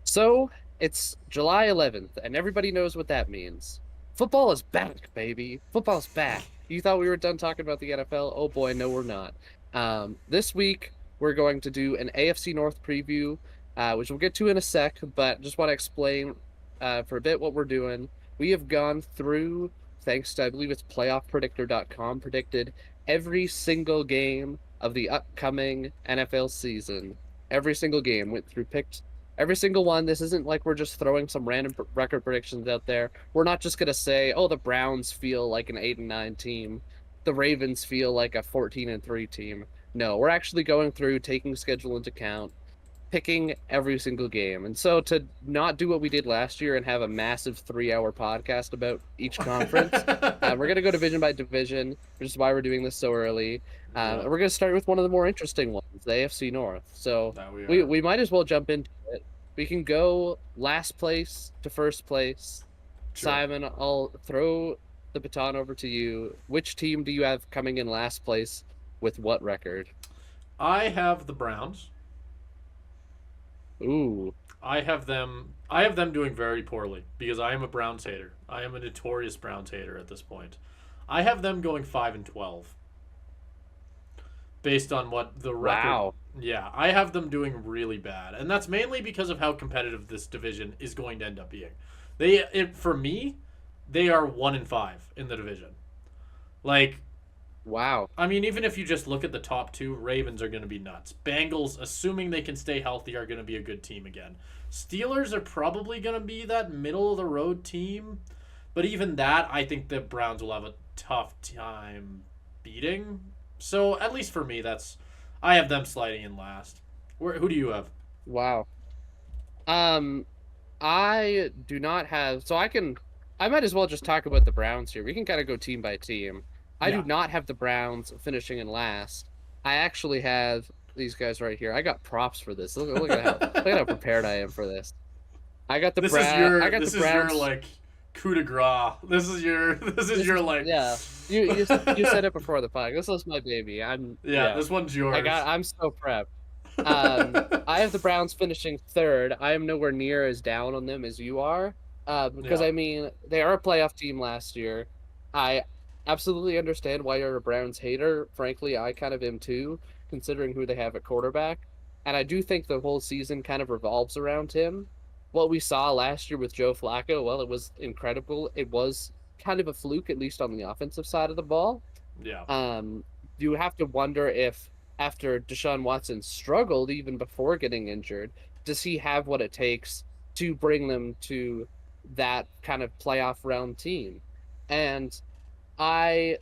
So it's July 11th, and everybody knows what that means. Football is back, baby. Football's back. You thought we were done talking about the NFL? Oh boy, no, we're not. This week, we're going to do an AFC North preview, which we'll get to in a sec, but just want to explain for a bit what we're doing. We have gone through, thanks to, I believe it's playoffpredictor.com, predicted every single game of the upcoming NFL season. Every single game went through, picked every single one. This isn't like we're just throwing some random record predictions out there. We're not just gonna say, "Oh, the Browns feel like an 8-9 team, the Ravens feel like a 14-3 team." No, we're actually going through, taking schedule into account, picking every single game. And so to not do what we did last year and have a massive 3-hour podcast about each conference, we're gonna go division by division, which is why we're doing this so early. Yeah, And we're gonna start with one of the more interesting ones, the AFC North. So that we we are. we might as well jump into it. We can go last place to first place. Sure. Simon, I'll throw the baton over to you. Which team do you have coming in last place with what record? I have the Browns. Ooh, I have them doing very poorly because I am a Browns hater. I am a notorious Browns hater at this point. I have them going 5-12 based on what the record. wow. Yeah, I have them doing really bad, and that's mainly because of how competitive this division is going to end up being. For me, they are 1-5 in the division. Like, Wow. I mean, even if you just look at the top two, Ravens are going to be nuts. Bengals, assuming they can stay healthy, are going to be a good team again. Steelers are probably going to be that middle of the road team, but even that, I think the Browns will have a tough time beating. So at least for me, that's I have them sliding in last. Who do you have? Wow. Um, I do not have, so I might as well just talk about the Browns here. We can kind of go team by team. I do Yeah. not have the Browns finishing in last. I actually have these guys right here. I got props for this. Look at how prepared I am for this. I got the This is your Browns. like coup de grace. This is This your is like yeah. You said it before the podcast. This was my baby. yeah, this one's yours. I'm so prepped. I have the Browns finishing third. I am nowhere near as down on them as you are. Because Yeah. I mean, they are a playoff team last year. I absolutely understand why you're a Browns hater. Frankly, I kind of am too, considering who they have at quarterback. And I do think the whole season kind of revolves around him. What we saw last year with Joe Flacco, well, it was incredible. It was kind of a fluke, at least on the offensive side of the ball. Yeah. Um, you have to wonder if after Deshaun Watson struggled even before getting injured, does he have what it takes to bring them to that kind of playoff round team? And I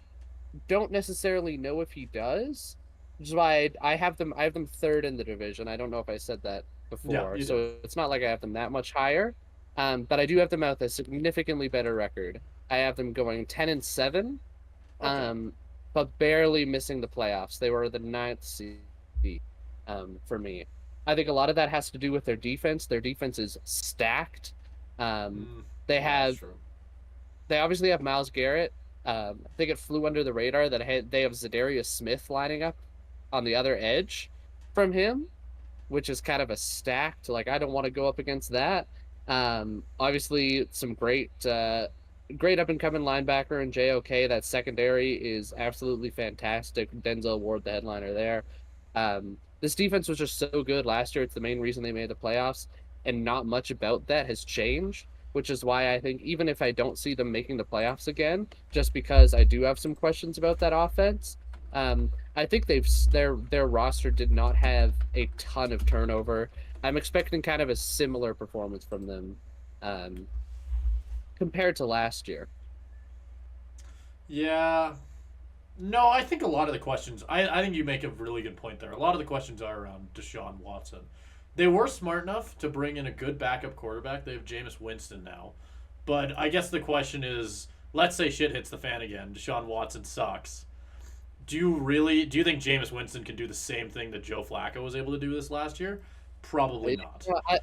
don't necessarily know if he does, which is why I have them third in the division. I don't know if I said that Yeah, before, you did. so it's not like I have them that much higher. But I do have them out with a significantly better record. I have them going 10-7, Okay. um, but barely missing the playoffs. They were the ninth seed, for me. I think a lot of that has to do with their defense. Their defense is stacked. Um, Mm, they yeah, that's have true. they obviously have Miles Garrett. I think it flew under the radar that they have Zadarius Smith lining up on the other edge from him, which is kind of a stacked. Like I don't want to go up against that. Obviously, some great up and coming linebacker in JOK. That secondary is absolutely fantastic. Denzel Ward, the headliner there. This defense was just so good last year. It's the main reason they made the playoffs, and not much about that has changed. Which is why I think even if I don't see them making the playoffs again, just because I do have some questions about that offense, I think their roster did not have a ton of turnover. I'm expecting kind of a similar performance from them, um, compared to last year. Yeah. No, I think a lot of the questions. I think you make a really good point there. A lot of the questions are around Deshaun Watson. They were smart enough to bring in a good backup quarterback. They have Jameis Winston now. But I guess the question is, let's say shit hits the fan again. Deshaun Watson sucks. Do you think Jameis Winston can do the same thing that Joe Flacco was able to do this last year? Probably I, not. I, I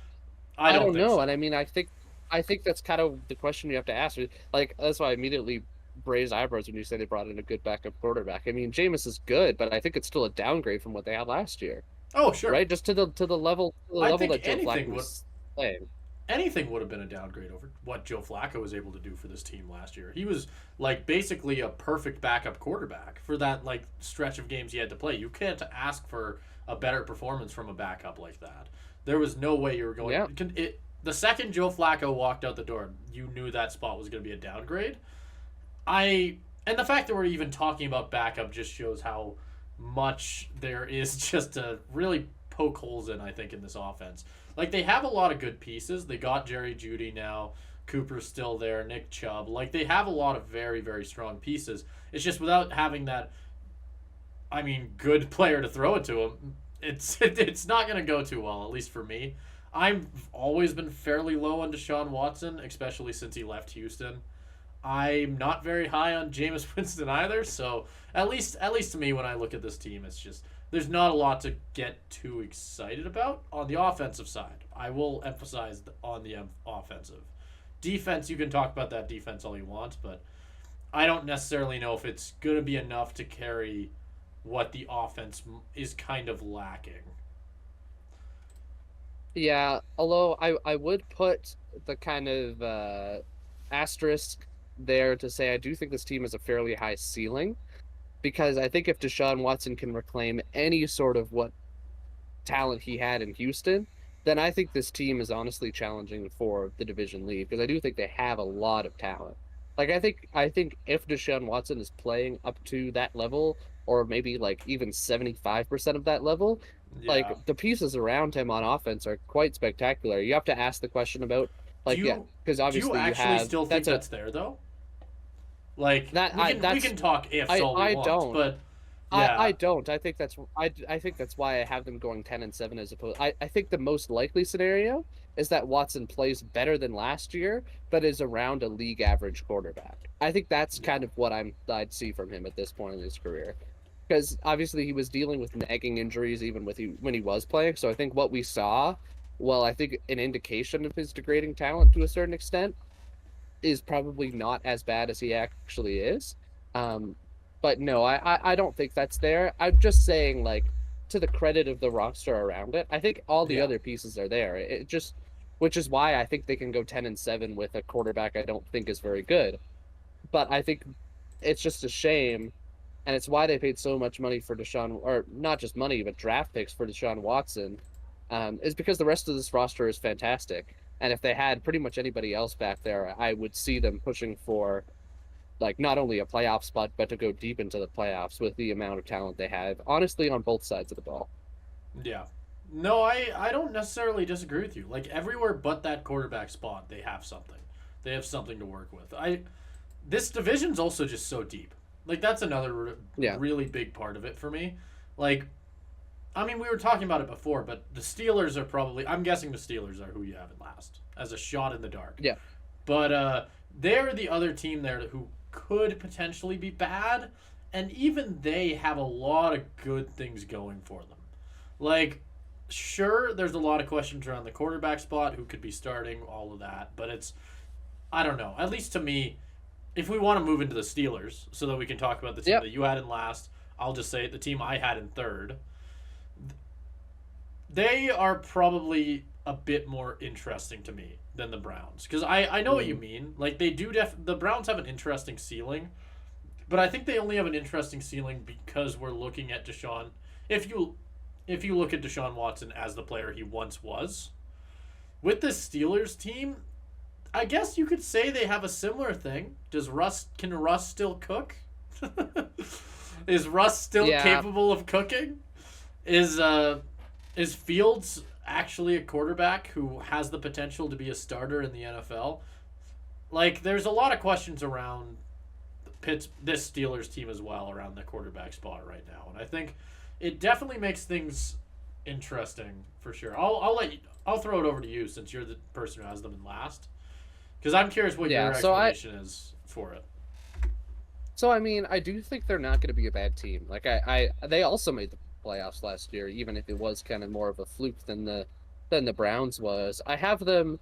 I don't don't think know, so. and I mean I think that's kind of the question you have to ask. Like that's why I immediately raised eyebrows when you said they brought in a good backup quarterback. I mean, Jameis is good, but I think it's still a downgrade from what they had last year, Oh, sure. right? Just to the I level think that Joe Flacco anything would was. playing. Anything would have been a downgrade over what Joe Flacco was able to do for this team last year. He was like basically a perfect backup quarterback for that like stretch of games he had to play. You can't ask for a better performance from a backup like that. There was no way you were going. Yeah. The second Joe Flacco walked out the door, you knew that spot was going to be a downgrade. I and the fact that we're even talking about backup just shows how much there is just to really poke holes in. I think in this offense, like they have a lot of good pieces. They got Jerry Jeudy now. Cooper's still there. Nick Chubb. Like they have a lot of very very strong pieces. It's just without having that. I mean, good player to throw it to him. It's not going to go too well. At least for me. I've always been fairly low on Deshaun Watson, especially since he left Houston. I'm not very high on Jameis Winston either, so at least to me when I look at this team, it's just there's not a lot to get too excited about on the offensive side. I will emphasize on the offensive. Defense, you can talk about that defense all you want, but I don't necessarily know if it's going to be enough to carry what the offense is kind of lacking. Yeah, although I would put the kind of asterisk there to say I do think this team has a fairly high ceiling because I think if Deshaun Watson can reclaim any sort of what talent he had in Houston, then I think this team is honestly challenging for the division lead because I do think they have a lot of talent. Like I think if Deshaun Watson is playing up to that level or maybe like even 75% of that level, like Yeah. the pieces around him on offense are quite spectacular. You have to ask the question about Do like yeah, you because do you obviously you actually have still think that's there though? Like that we I can we that's can talk ifs all we I want, don't. but I yeah, don't. I think that's why I have them going 10-7 as opposed. I think the most likely scenario is that Watson plays better than last year, but is around a league average quarterback. I think that's yeah, kind of what I'd see from him at this point in his career. Because obviously he was dealing with nagging injuries even when he was playing. So I think what we saw, well, I think an indication of his degrading talent to a certain extent, is probably not as bad as he actually is. Um, but no, I don't think that's there. I'm just saying, like, to the credit of the roster around it, I think all the yeah, other pieces are there. It just, which is why I think they can go 10-7 with a quarterback I don't think is very good. But I think it's just a shame, and it's why they paid so much money for Deshaun, or not just money, but draft picks for Deshaun Watson, is because the rest of this roster is fantastic. And if they had pretty much anybody else back there, I would see them pushing for like not only a playoff spot, but to go deep into the playoffs with the amount of talent they have, honestly, on both sides of the ball. yeah. No, I don't necessarily disagree with you. Like everywhere but that quarterback spot, they have something. They have something to work with. I This division's also just so deep. Like that's another Yeah. really big part of it for me. Like I mean, we were talking about it before, but the Steelers are probably. I'm guessing the Steelers are who you have in last as a shot in the dark. Yeah. But they're the other team there who could potentially be bad, and even they have a lot of good things going for them. Like, sure, there's a lot of questions around the quarterback spot, who could be starting, all of that, but it's I don't know. At least to me, if we want to move into the Steelers, so that we can talk about the team Yep. that you had in last, I'll just say it, the team I had in third. They are probably a bit more interesting to me than the Browns because I know what you Mm. mean. Like they do the Browns have an interesting ceiling, but I think they only have an interesting ceiling because we're looking at Deshaun. If you look at Deshaun Watson as the player he once was, with the Steelers team, I guess you could say they have a similar thing. Can Russ still cook? Is Russ still Yeah. capable of cooking? Is uh is Fields actually a quarterback who has the potential to be a starter in the NFL? Like, there's a lot of questions around this Steelers team as well around the quarterback spot right now, and I think it definitely makes things interesting for sure. I'll throw it over to you since you're the person who has them in last, because I'm curious what Yeah. your explanation is for it. So I mean, I do think they're not going to be a bad team. Like they also made the playoffs last year, even if it was kind of more of a fluke than the Browns was. I have them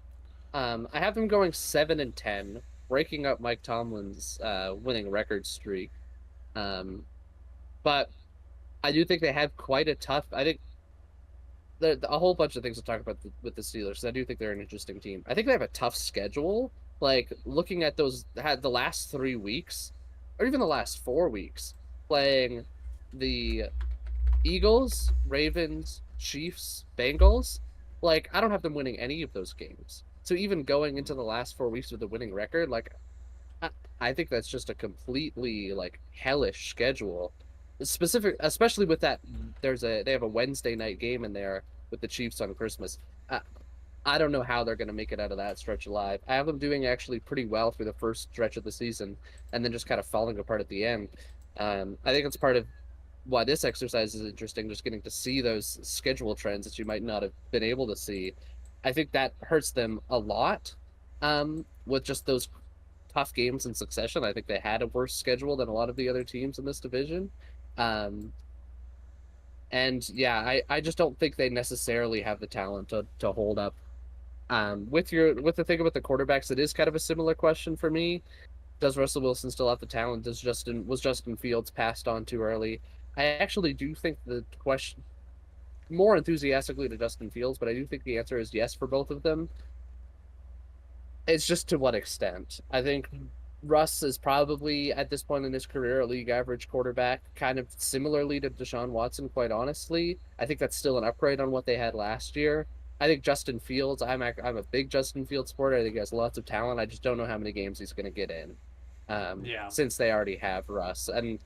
going 7-10, breaking up Mike Tomlin's winning record streak. Um, but I do think they have quite a tough. I think a whole bunch of things to talk about with the Steelers. I do think they're an interesting team. I think they have a tough schedule. Like looking at those, had the last 3 weeks, or even the last 4 weeks, playing the Eagles, Ravens, Chiefs, Bengals. Like I don't have them winning any of those games. So even going into the last 4 weeks with a winning record, like I, I think that's just a completely like hellish schedule. Specific, especially with that, they have a Wednesday night game in there with the Chiefs on Christmas. I don't know how they're going to make it out of that stretch alive. I have them doing actually pretty well through the first stretch of the season, and then just kind of falling apart at the end. I think it's part of why this exercise is interesting, just getting to see those schedule trends that you might not have been able to see. I think that hurts them a lot with just those tough games in succession. I think they had a worse schedule than a lot of the other teams in this division. Um, and yeah, I just don't think they necessarily have the talent to hold up. With the thing about the quarterbacks, it is kind of a similar question for me. Does Russell Wilson still have the talent? Was Justin Fields passed on too early? I actually do think the question more enthusiastically to Justin Fields, but I do think the answer is yes for both of them. It's just to what extent. I think Russ is probably at this point in his career a league average quarterback, kind of similarly to Deshaun Watson, quite honestly. I think that's still an upgrade on what they had last year. I think Justin Fields, I'm a big Justin Fields supporter. I think he has lots of talent. I just don't know how many games he's going to get in. Yeah. Since they already have Russ. And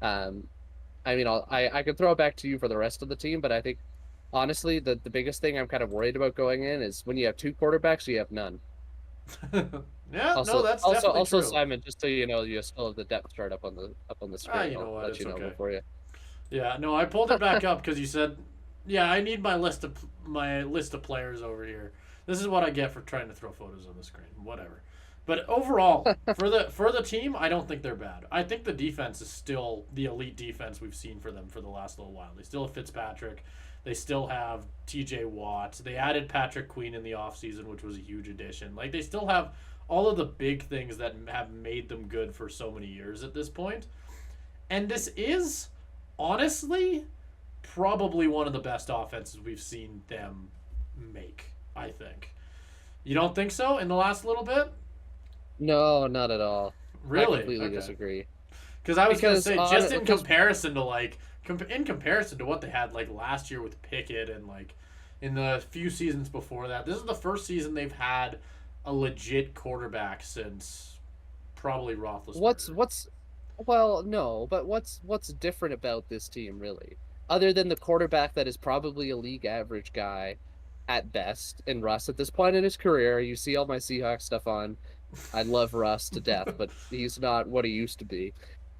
I mean, I can throw it back to you for the rest of the team, but I think honestly, the biggest thing I'm kind of worried about going in is when you have two quarterbacks, you have none. Yeah, Also, no, that's definitely true. Simon, just so you know, you still have the depth chart up on the screen. You know I'll what? let It's you know okay. before you. Yeah, no, I pulled it back up because you said, yeah, I need my list of players over here. This is what I get for trying to throw photos on the screen. Whatever. But overall, for the team, I don't think they're bad. I think the defense is still the elite defense we've seen for them for the last little while. They still have Fitzpatrick. They still have TJ Watt. They added Patrick Queen in the offseason, which was a huge addition. Like, they still have all of the big things that have made them good for so many years at this point. And this is, honestly, probably one of the best offenses we've seen them make, I think. You don't think so in the last little bit? No, not at all. Really? I completely Okay. disagree. Because I was going to say, just in because comparison to, like, in comparison to what they had, like, last year with Pickett and, like, in the few seasons before that, this is the first season they've had a legit quarterback since probably Roethlisberger. well, no, but what's different about this team really? Other than the quarterback that is probably a league average guy at best in Russ at this point in his career. You see all my Seahawks stuff on. I love Russ to death, but he's not what he used to be.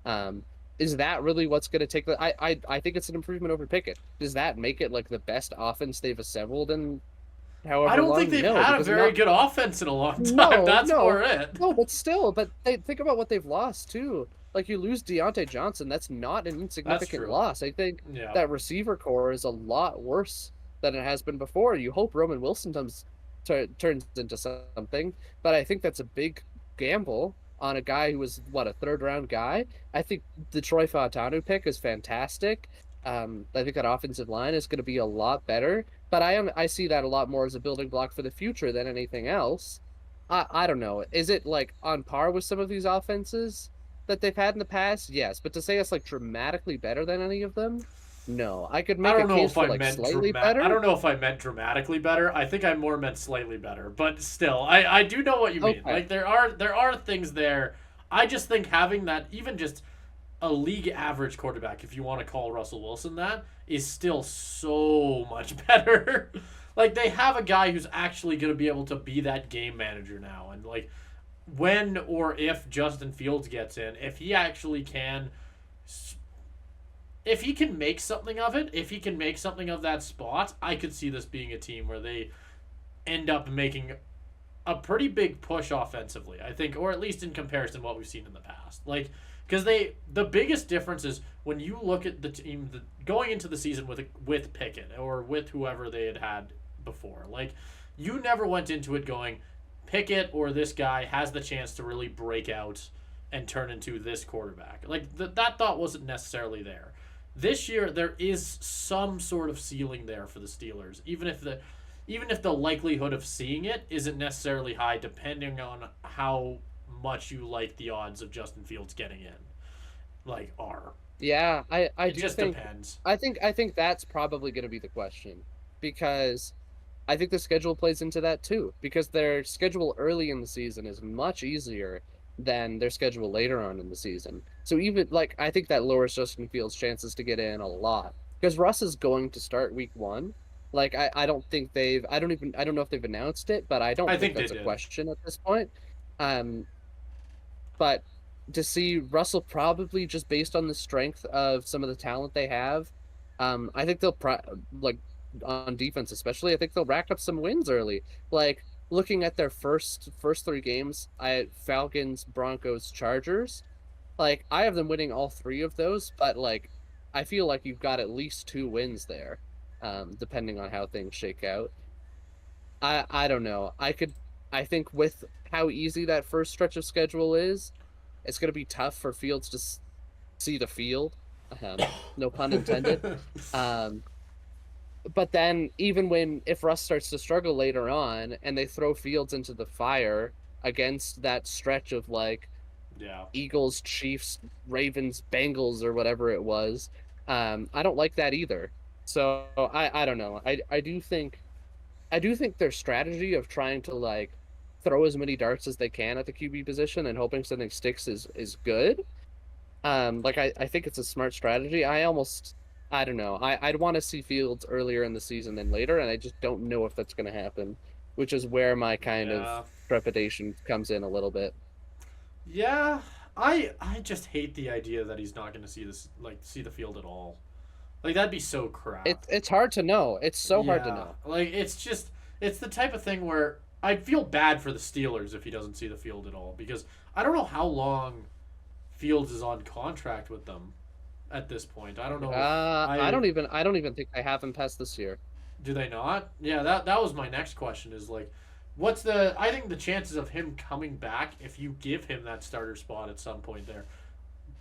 Um, is that really what's going to take the? I think it's an improvement over Pickett. Does that make it like the best offense they've assembled in I however don't long? think they've No, had a because very good offense in a long time. no, That's no, more it. no, but still, think about what they've lost too. Like you lose Deontay Johnson, that's not an insignificant true. loss. I think Yeah. that receiver core is a lot worse than it has been before. You hope Roman Wilson turns into something, but I think that's a big gamble on a guy who was a third round guy. I think the Troy Fautanu pick is fantastic. I think that offensive line is going to be a lot better, but I see that a lot more as a building block for the future than anything else. I don't know. Is it like on par with some of these offenses that they've had in the past? Yes, but to say it's like dramatically better than any of them, no. I could make I a don't know case if for I like meant slightly better. I don't know if I meant dramatically better. I think I more meant slightly better. But still, I do know what you mean. Okay. Like there are things there. I just think having that, even just a league average quarterback, if you want to call Russell Wilson that, is still so much better. Like they have a guy who's actually going to be able to be that game manager now, and like when or if Justin Fields gets in, if he actually can, if he can make something of it, if he can make something of that spot, I could see this being a team where they end up making a pretty big push offensively, I think, or at least in comparison to what we've seen in the past. Like, because the biggest difference is when you look at the team going into the season with Pickett or with whoever they had before. Like, you never went into it going, Pickett or this guy has the chance to really break out and turn into this quarterback. Like, that thought wasn't necessarily there. This year there is some sort of ceiling there for the Steelers, even if the likelihood of seeing it isn't necessarily high, depending on how much you like the odds of Justin Fields getting in, like are. Yeah, I It do just think depends. I think that's probably going to be the question because I think the schedule plays into that too because their schedule early in the season is much easier than their schedule later on in the season. So even like I think that lowers Justin Fields' chances to get in a lot because Russ is going to start week 1. Like I don't think they've I don't know if they've announced it, but I don't I think think they that's a did. question at this point. Um, but to see Russell probably just based on the strength of some of the talent they have, I think like on defense especially. I think they'll rack up some wins early. Like looking at their first 3 games, I Falcons, Broncos, Chargers. Like I have them winning all 3 of those, but like I feel like you've got at least 2 wins there, depending on how things shake out. I don't know. I think with how easy that first stretch of schedule is, it's going to be tough for Fields to see the field. No pun intended. Um, but then even when if Russ starts to struggle later on and they throw Fields into the fire against that stretch of like Yeah. Eagles, Chiefs, Ravens, Bengals or whatever it was, I don't like that either. So I don't know. I do think their strategy of trying to like throw as many darts as they can at the QB position and hoping something sticks is good. Like I think it's a smart strategy. I don't know. I'd want to see Fields earlier in the season than later, and I just don't know if that's going to happen, which is where my kind of Yeah. trepidation comes in a little bit. Yeah. I just hate the idea that he's not going to see the field at all. Like that'd be so crap. It's hard to know. It's so hard to Yeah. know. Like it's the type of thing where I'd feel bad for the Steelers if he doesn't see the field at all because I don't know how long Fields is on contract with them at this point. I don't know. I I don't even think I have him past this year. Do they not? Yeah, that was my next question is like what's the I think the chances of him coming back if you give him that starter spot at some point there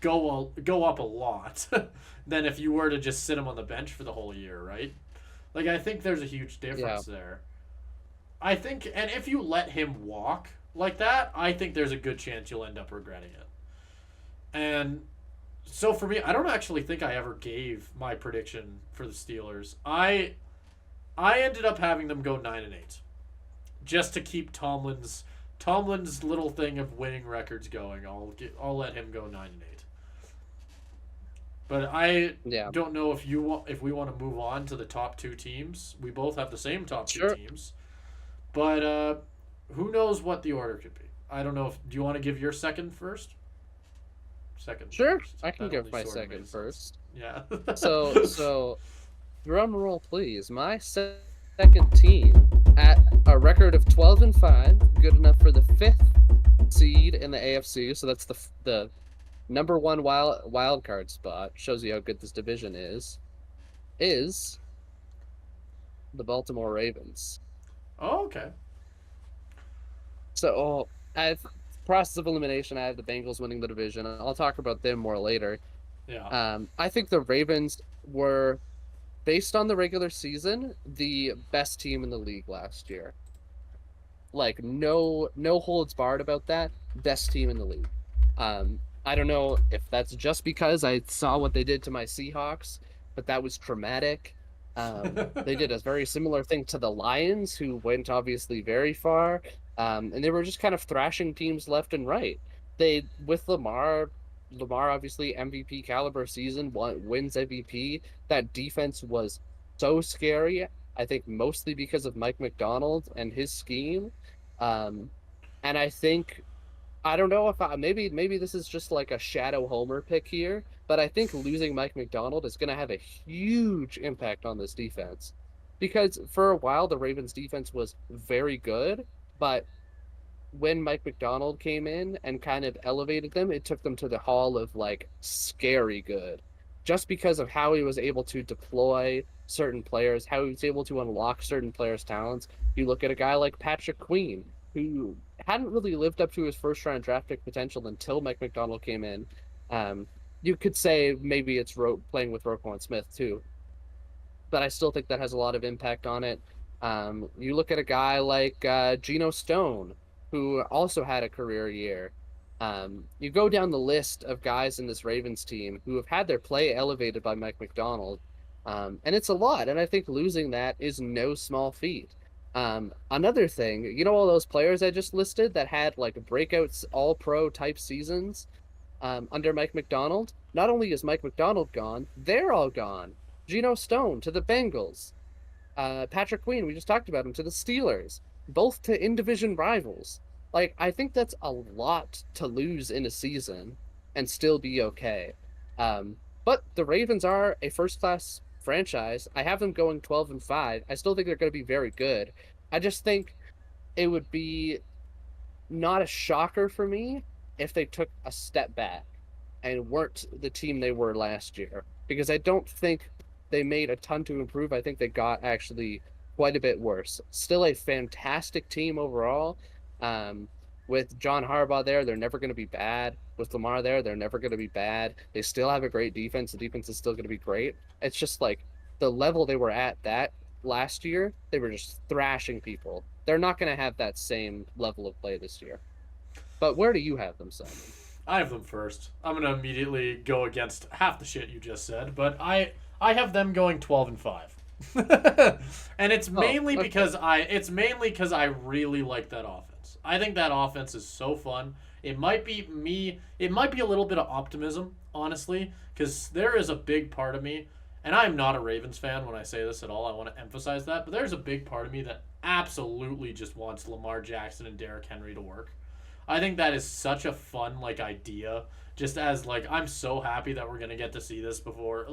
go up a lot than if you were to just sit him on the bench for the whole year, right? Like I think there's a huge Yeah, difference there. I think and if you let him walk like that, I think there's a good chance you'll end up regretting it. And so for me, I don't actually think I ever gave my prediction for the Steelers. I ended up having them go 9-8 just to keep Tomlin's little thing of winning records going. I'll let him go 9-8. But I yeah, don't know if we want to move on to the top 2 teams. We both have the same top two sure, teams, but who knows what the order could be? I don't know if do you want to give your second first? Second sure. first. I can That give only my sort of second made sense. first. Yeah. So drum roll, please. My second team at a record of 12-5, good enough for the 5th seed in the AFC. So that's the number one wild card spot. Shows you how good this division is. Is the Baltimore Ravens. Oh, okay. So I've process of elimination. I have the Bengals winning the division. I'll talk about them more later. Yeah. I think the Ravens were, based on the regular season, the best team in the league last year. Like no holds barred about that. Best team in the league. I don't know if that's just because I saw what they did to my Seahawks, but that was traumatic. They did a very similar thing to the Lions, who went obviously very far, and they were just kind of thrashing teams left and right. They with Lamar obviously MVP caliber season, wins MVP. That defense was so scary. I think mostly because of Mike McDonald and his scheme. Um, and I don't know if maybe this is just like a shadow homer pick here, but I think losing Mike McDonald is going to have a huge impact on this defense. Because for a while the Ravens defense was very good, but when Mike McDonald came in and kind of elevated them, it took them to the hall of like scary good. Just because of how he was able to deploy certain players, how he was able to unlock certain players' talents. You look at a guy like Patrick Queen, who hadn't really lived up to his first round draft pick potential until Mike McDonald came in. Um, You could say maybe it's playing with Roquan Smith too, but I still think that has a lot of impact on it. You look at a guy like Geno Stone, who also had a career year. You go down the list of guys in this Ravens team who have had their play elevated by Mike McDonald, and it's a lot. And I think losing that is no small feat. Another thing, all those players I just listed that had like breakouts, all pro type seasons under Mike McDonald. Not only is Mike McDonald gone, they're all gone. Geno Stone to the Bengals. Patrick Queen, we just talked about him, to the Steelers, both to in division rivals. Like, I think that's a lot to lose in a season and still be okay. But the Ravens are a first class franchise. I have them going 12-5. I still think they're going to be very good. I just think it would be not a shocker for me if they took a step back and weren't the team they were last year, because I don't think they made a ton to improve. I think they got actually quite a bit worse. Still a fantastic team overall. Um, with John Harbaugh there, they're never going to be bad. With Lamar there, they're never going to be bad. They still have a great defense. The defense is still going to be great. It's just like the level they were at that last year, they were just thrashing people. They're not going to have that same level of play this year. But where do you have them, Simon? I have them first. I'm gonna immediately go against half the shit you just said, but I have them going 12-5. And it's mainly okay. because I really like that offense. I think that offense is so fun. It might be a little bit of optimism, honestly, because there is a big part of me, and I'm not a Ravens fan when I say this at all. I want to emphasize that, but there's a big part of me that absolutely just wants Lamar Jackson and Derrick Henry to work. I think that is such a fun idea. Just as I'm so happy that we're gonna get to see this before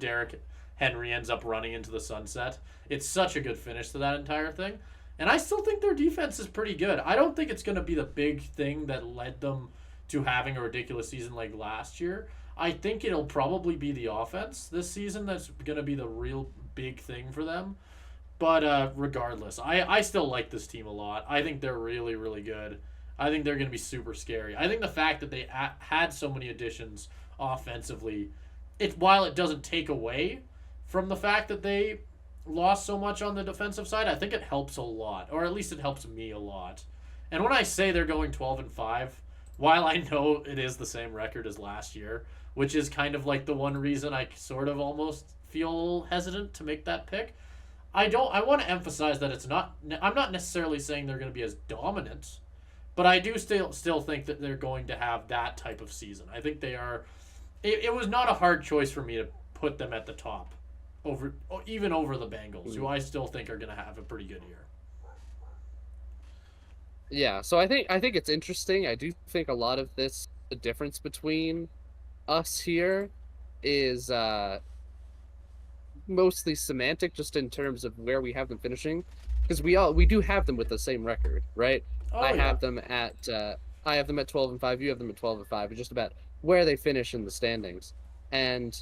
Derrick Henry ends up running into the sunset. It's such a good finish to that entire thing. And I still think their defense is pretty good. I don't think it's gonna be the big thing that led them to having a ridiculous season like last year. I think it'll probably be the offense this season that's gonna be the real big thing for them. But regardless, I still like this team a lot. I think they're really, really good. I think they're going to be super scary. I think the fact that they had so many additions offensively, while it doesn't take away from the fact that they lost so much on the defensive side, I think it helps a lot, or at least it helps me a lot. And when I say they're going 12-5, while I know it is the same record as last year, which is kind of the one reason I sort of almost feel hesitant to make that pick, I want to emphasize that I'm not necessarily saying they're going to be as dominant, but I do still think that they're going to have that type of season. I think they are. It was not a hard choice for me to put them at the top, even over the Bengals, who I still think are going to have a pretty good year. Yeah, so I think it's interesting. I do think a lot of the difference between us here is mostly semantic, just in terms of where we have them finishing, because we do have them with the same record, right? Oh I yeah. have them at I have them at 12-5. You have them at 12-5. It's just about where they finish in the standings, and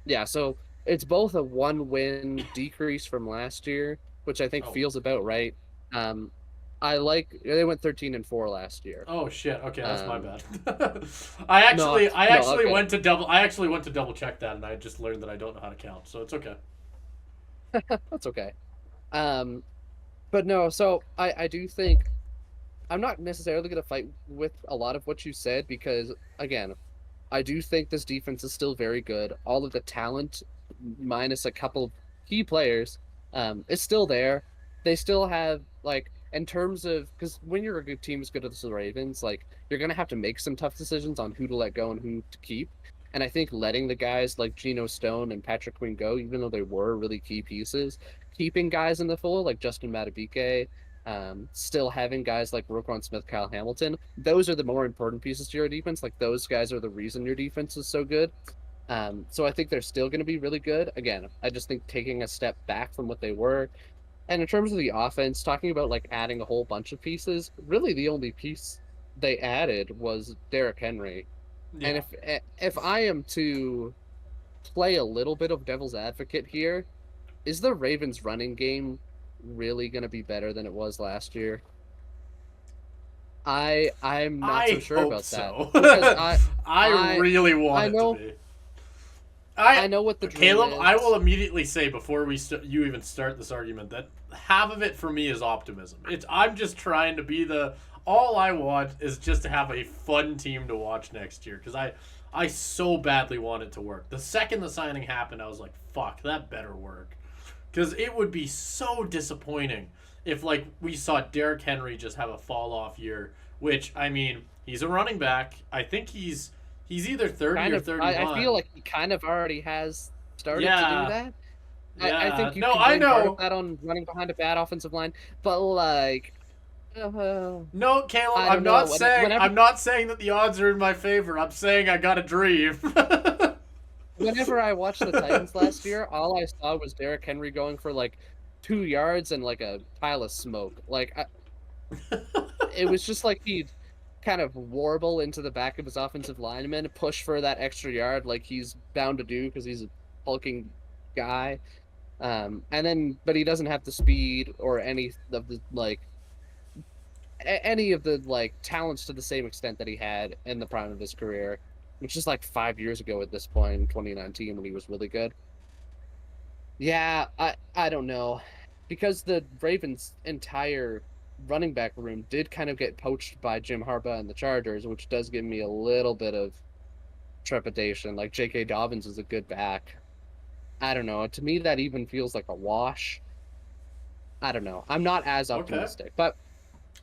yeah. So it's both a 1-win decrease from last year, which I think Oh. feels about right. They went 13-4 last year. Oh shit. Okay, that's my Um, bad. no, I no, actually okay. went to double check that, and I just learned that I don't know how to count, so it's okay. That's okay. Um, but no, so I do think I'm not necessarily going to fight with a lot of what you said, because again, I do think this defense is still very good. All of the talent, minus a couple of key players, is still there. They still have, in terms of, because when you're a good team as good as the Ravens, you're gonna have to make some tough decisions on who to let go and who to keep. And I think letting the guys like Geno Stone and Patrick Queen go, even though they were really key pieces, keeping guys in the fold like Justin Madubuike, still having guys like Roquan Smith, Kyle Hamilton, those are the more important pieces to your defense. Like, those guys are the reason your defense is so good. So I think they're still going to be really good. Again, I just think taking a step back from what they were. And in terms of the offense, talking about adding a whole bunch of pieces, really the only piece they added was Derrick Henry. And Yeah. if I am to play a little bit of devil's advocate here, is the Ravens running game really going to be better than it was last year? I'm not so I sure hope about that so. because I really I want it to know be. I know what the dream Caleb, I will is. immediately say before you even start this argument that half of it for me is optimism. I'm just trying to be the all I want is just to have a fun team to watch next year because I so badly want it to work. The second the signing happened, I was like, fuck, that better work. Because it would be so disappointing if like we saw Derrick Henry just have a fall off year, which I mean, he's a running back. I think he's either 30 Kind or of, I feel 31. like he kind of already has started to do Yeah, that. I yeah. think you No, can I blame part of know. that on running behind a bad offensive line, but like, uh, No, Caleb, I don't know. I'm not saying that the odds are in my favor. I'm saying I got a dream. Whenever I watched the Titans last year, all I saw was Derrick Henry going for like 2 yards and like a pile of smoke. It was just like he'd kind of warble into the back of his offensive lineman, push for that extra yard like he's bound to do because he's a hulking guy. And then, but he doesn't have the speed or any of the like talents to the same extent that he had in the prime of his career, which is like 5 years ago at this point in 2019 when he was really good. Yeah, I don't know. Because the Ravens' entire running back room did kind of get poached by Jim Harbaugh and the Chargers, which does give me a little bit of trepidation. Like J.K. Dobbins is a good back. I don't know. To me, that even feels like a wash. I don't know. I'm not as Okay. optimistic, but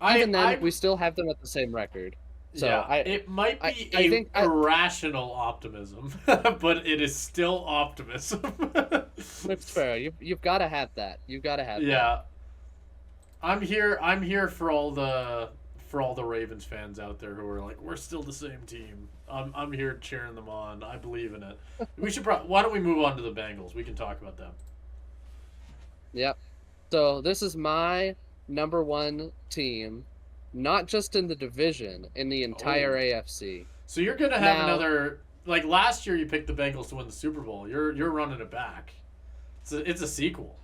I even then, we I'm still have them at the same record. So Yeah, it might be I a think irrational optimism, but it is still optimism. it's fair. You've got to have that. You've got to have that. Yeah, I'm here for all the Ravens fans out there who are like, we're still the same team. I'm here cheering them on. I believe in it. Why don't we move on to the Bengals? We can talk about them. Yep. So this is my number one team, not just in the division, in the entire Oh, AFC. so you're gonna have Now, another like last year you picked the Bengals to win the Super Bowl. You're running it back. It's a sequel.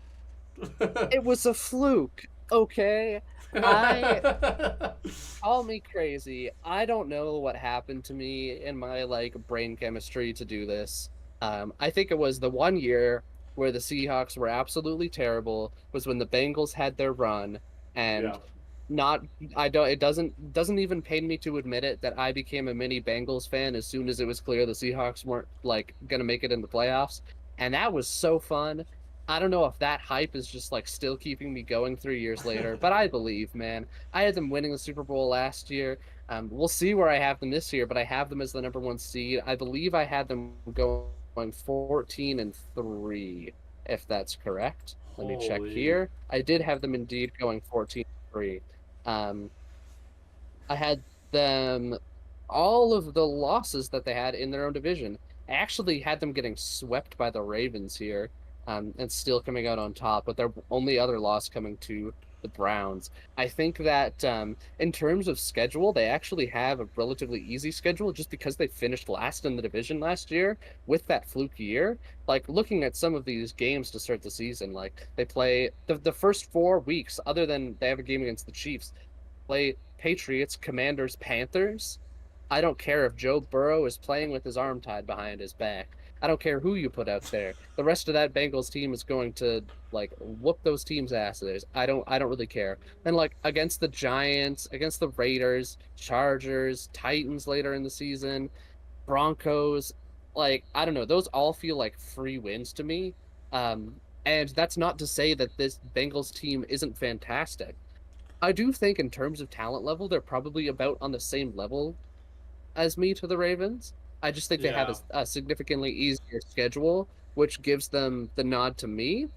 it was a fluke, okay? I Call me crazy. I don't know what happened to me in my like brain chemistry to do this. I think it was the one year where the Seahawks were absolutely terrible was when the Bengals had their run Yeah. and not I don't it doesn't even pain me to admit it that I became a mini Bengals fan as soon as it was clear the Seahawks weren't like gonna make it in the playoffs. And that was so fun. I don't know if that hype is just like still keeping me going 3 years later, but I believe, man. I had them winning the Super Bowl last year. We'll see where I have them this year, but I have them as the number one seed. I believe I had them going 14-3, if that's correct. Let me check Holy. here. I did have them indeed going 14-3. Um, I had them all of the losses that they had in their own division. I actually had them getting swept by the Ravens here, and still coming out on top, with their only other loss coming to the Browns. I think that in terms of schedule, they actually have a relatively easy schedule just because they finished last in the division last year with that fluke year. Like looking at some of these games to start the season, like they play the first 4 weeks, other than they have a game against the Chiefs, play Patriots, Commanders, Panthers. I don't care if Joe Burrow is playing with his arm tied behind his back. I don't care who you put out there. The rest of that Bengals team is going to like whoop those teams' asses. I don't really care. And like against the Giants, against the Raiders, Chargers, Titans later in the season, Broncos, like I don't know, those all feel like free wins to me. And that's not to say that this Bengals team isn't fantastic. I do think in terms of talent level, they're probably about on the same level as me to the Ravens. I just think they have Yeah. a significantly easier schedule, which gives them the nod to me.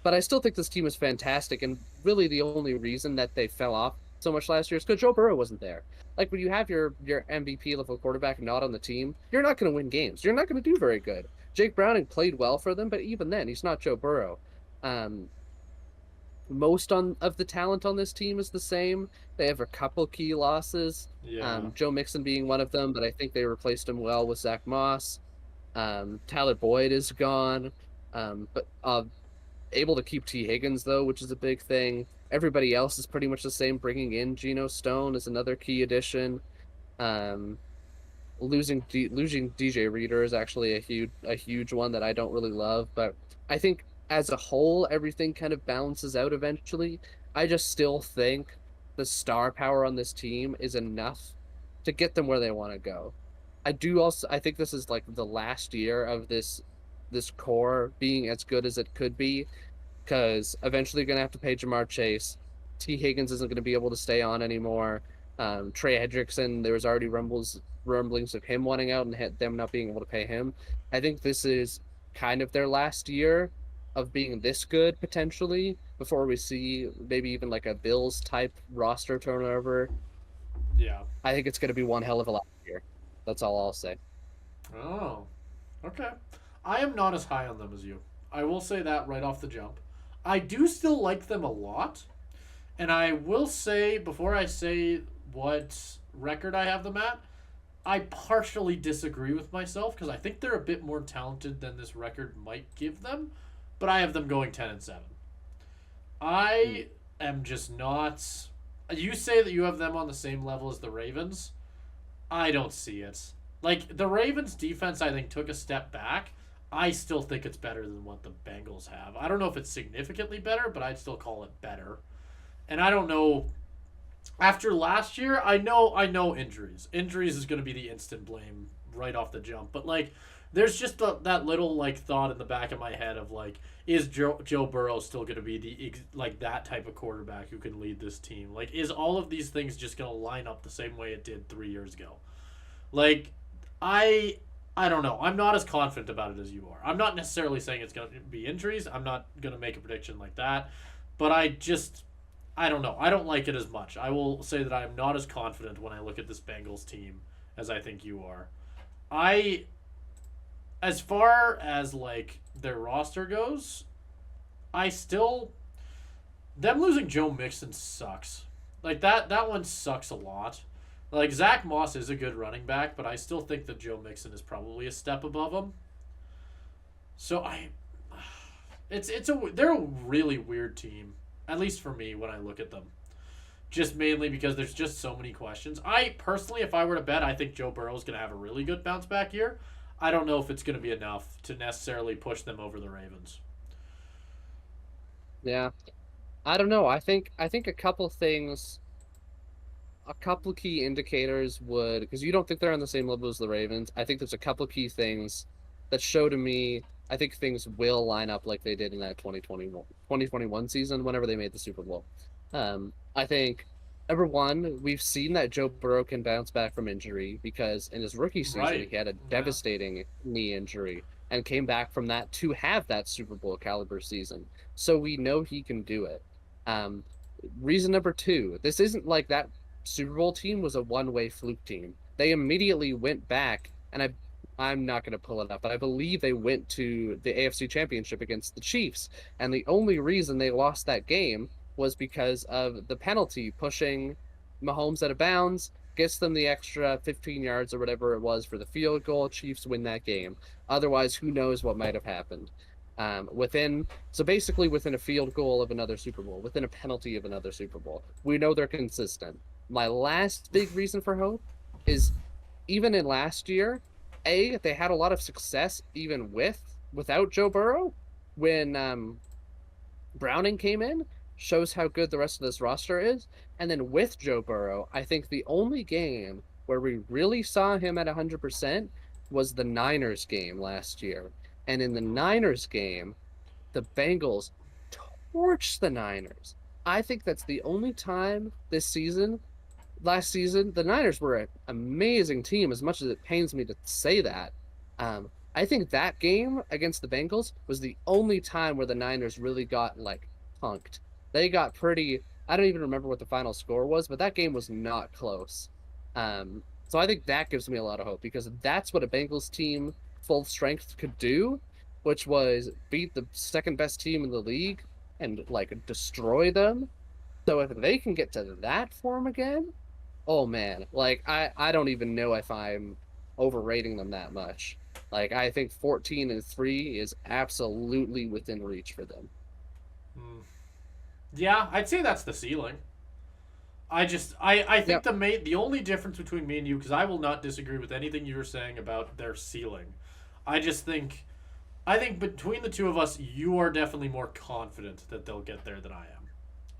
But I still think this team is fantastic, and really the only reason that they fell off so much last year is because Joe Burrow wasn't there. Like when you have your MVP level quarterback not on the team, you're not going to win games. You're not going to do very good. Jake Browning played well for them, but even then, he's not Joe Burrow. Um, most of the talent on this team is the same. They have a couple key losses. Yeah. Joe Mixon being one of them, but I think they replaced him well with Zach Moss. Tyler Boyd is gone, but able to keep T. Higgins though, which is a big thing. Everybody else is pretty much the same. Bringing in Geno Stone is another key addition. Um, losing DJ Reader is actually a huge one that I don't really love, but I think as a whole everything kind of balances out eventually. I just still think the star power on this team is enough to get them where they want to go. I think this is like the last year of this core being as good as it could be, because eventually you're going to have to pay Jamar Chase. T. Higgins isn't going to be able to stay on anymore. Trey Hendrickson, there was already rumblings of him wanting out and them not being able to pay him. I think this is kind of their last year of being this good potentially before we see maybe even like a Bills type roster turnover. Yeah. I think it's going to be one hell of a last year. That's all I'll say. Oh, okay. I am not as high on them as you. I will say that right off the jump. I do still like them a lot. And I will say, before I say what record I have them at, I partially disagree with myself because I think they're a bit more talented than this record might give them. But I have them going 10-7. I am just not. You say that you have them on the same level as the Ravens. I don't see it. Like, the Ravens' defense, I think, took a step back. I still think it's better than what the Bengals have. I don't know if it's significantly better, but I'd still call it better. And I don't know. After last year, I know injuries. Injuries is going to be the instant blame right off the jump. But like, there's just that little like thought in the back of my head of like, is Joe Burrow still going to be the like that type of quarterback who can lead this team? Like, is all of these things just going to line up the same way it did 3 years ago? Like, I I don't know. I'm not as confident about it as you are. I'm not necessarily saying it's going to be injuries. I'm not going to make a prediction like that. But I don't know. I don't like it as much. I will say that I am not as confident when I look at this Bengals team as I think you are. I, as far as like their roster goes, I still, them losing Joe Mixon sucks. Like that one sucks a lot. Like Zach Moss is a good running back, but I still think that Joe Mixon is probably a step above him. So they're a really weird team, at least for me when I look at them. Just mainly because there's just so many questions. I personally, if I were to bet, I think Joe Burrow is going to have a really good bounce back year. I don't know if it's going to be enough to necessarily push them over the Ravens. Yeah, I don't know. I think a couple key indicators would, because you don't think they're on the same level as the Ravens. I think there's a couple key things that show to me. I think things will line up like they did in that 2021 season whenever they made the Super Bowl. I think number one, we've seen that Joe Burrow can bounce back from injury because in his rookie season Right. he had a Yeah. devastating knee injury and came back from that to have that Super Bowl caliber season. So we know he can do it. Um, reason number two, this isn't like that Super Bowl team was a one-way fluke team. They immediately went back, and I'm not going to pull it up, but I believe they went to the AFC Championship against the Chiefs, and the only reason they lost that game was because of the penalty pushing Mahomes out of bounds, gets them the extra 15 yards or whatever it was for the field goal. Chiefs win that game. Otherwise, who knows what might have happened. Within a field goal of another Super Bowl, within a penalty of another Super Bowl, we know they're consistent. My last big reason for hope is even in last year, they had a lot of success even without Joe Burrow when Browning came in, shows how good the rest of this roster is. And then with Joe Burrow, I think the only game where we really saw him at 100% was the Niners game last year. And in the Niners game, the Bengals torched the Niners. I think that's the only time this season. Last season, the Niners were an amazing team, as much as it pains me to say that. I think that game against the Bengals was the only time where the Niners really got like punked. They got pretty. I don't even remember what the final score was, but that game was not close. So I think that gives me a lot of hope because that's what a Bengals team full strength could do, which was beat the second best team in the league and like destroy them. So if they can get to that form again, oh man, like I don't even know if I'm overrating them that much. Like I think 14-3 is absolutely within reach for them. Hmm. Yeah, I'd say that's the ceiling. I think Yep. the only difference between me and you, because I will not disagree with anything you were saying about their ceiling. I just think between the two of us, you are definitely more confident that they'll get there than I am.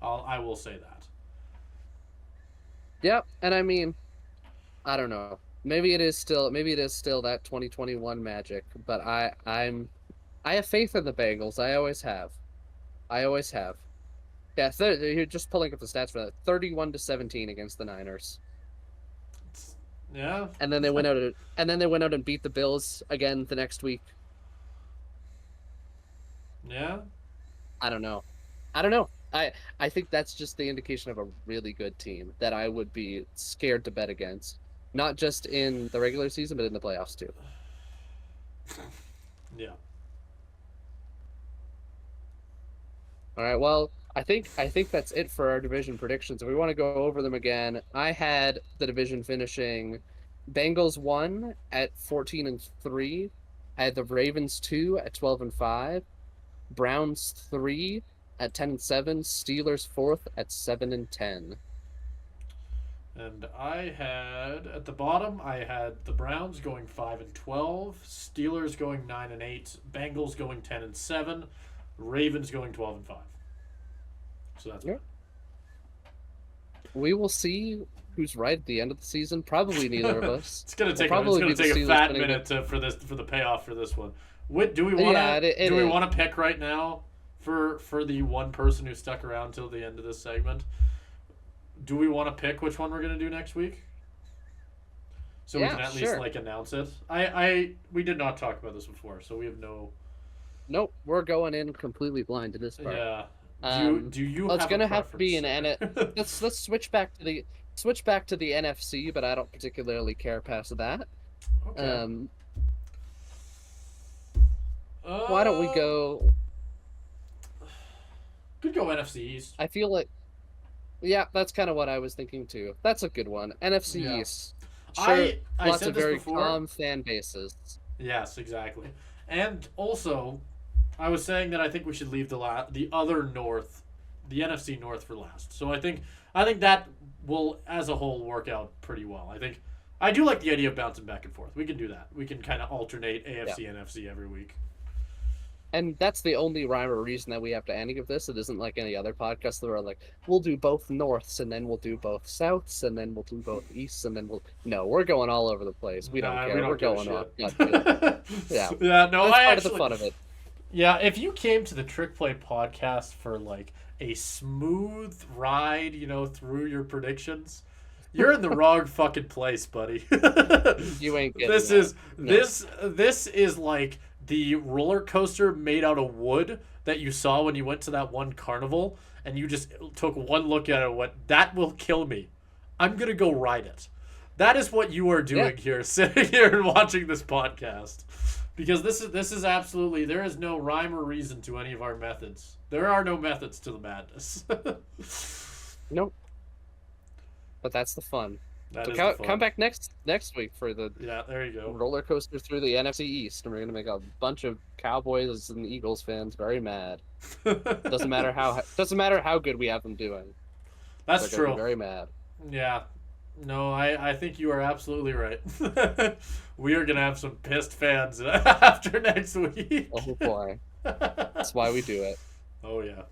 I will say that. Yep. And I mean, I don't know. Maybe it is still that 2021 magic, but I have faith in the Bengals. I always have. I always have. Yeah, you're just pulling up the stats for that. 31-17 against the Niners. Yeah. And then they went out and beat the Bills again the next week. Yeah. I don't know. I don't know. I think that's just the indication of a really good team that I would be scared to bet against. Not just in the regular season, but in the playoffs too. Yeah. All right. Well, I think that's it for our division predictions. If we want to go over them again, I had the division finishing Bengals 1 at 14-3. I had the Ravens 2 at 12-5. Browns 3 at 10-7. Steelers 4th at 7-10. And I had at the bottom, I had the Browns going 5-12, Steelers going 9-8, Bengals going 10-7, Ravens going 12-5. So that's Yeah. We will see who's right at the end of the season. Probably neither of us. It's gonna We'll take probably be the a Steelers fat winning minute for the payoff for this one. Do we want to Yeah, it do we is. want to pick right now for the one person who stuck around till the end of this segment? Do we want to pick which one we're gonna do next week? So we Yeah, can at least sure. like announce it. We did not talk about this before, so we have no. Nope, we're going in completely blind to this part. Yeah. Do you Well, it's have gonna a have to be an preference? let's switch back to the NFC, but I don't particularly care past that. Okay. Why don't we go? Could go NFC East. I feel like, yeah, that's kind of what I was thinking too. That's a good one. NFC Yeah. East. Sure, I lots said of this very before. calm fan bases. Yes, exactly. And also, I was saying that I think we should leave the other North, the NFC North for last. So I think that will, as a whole, work out pretty well. I do like the idea of bouncing back and forth. We can do that. We can kind of alternate AFC and NFC every week. And that's the only rhyme or reason that we have to any of this. It isn't like any other podcast that are like, we'll do both Norths and then we'll do both Souths and then we'll do both Easts and then no, we're going all over the place. We don't care. We're going on. Yeah. Yeah, no, That's I part actually, of the fun of it. Yeah, if you came to the Trick Play podcast for like a smooth ride, through your predictions, you're in the wrong fucking place, buddy. You ain't getting This that. is No. this is like the roller coaster made out of wood that you saw when you went to that one carnival and you just took one look at it and went, that will kill me. I'm gonna go ride it. That is what you are doing here, sitting here and watching this podcast. Because this is absolutely, there is no rhyme or reason to any of our methods. There are no methods to the madness. Nope. But that's the fun. That So is the fun. come back next week for the Yeah, there you go. roller coaster through the NFC East, and we're gonna make a bunch of Cowboys and Eagles fans very mad. Doesn't matter how good we have them doing. That's They're gonna true. be very mad. Yeah. No, I think you are absolutely right. We are going to have some pissed fans after next week. Oh boy, that's why we do it. Oh, yeah.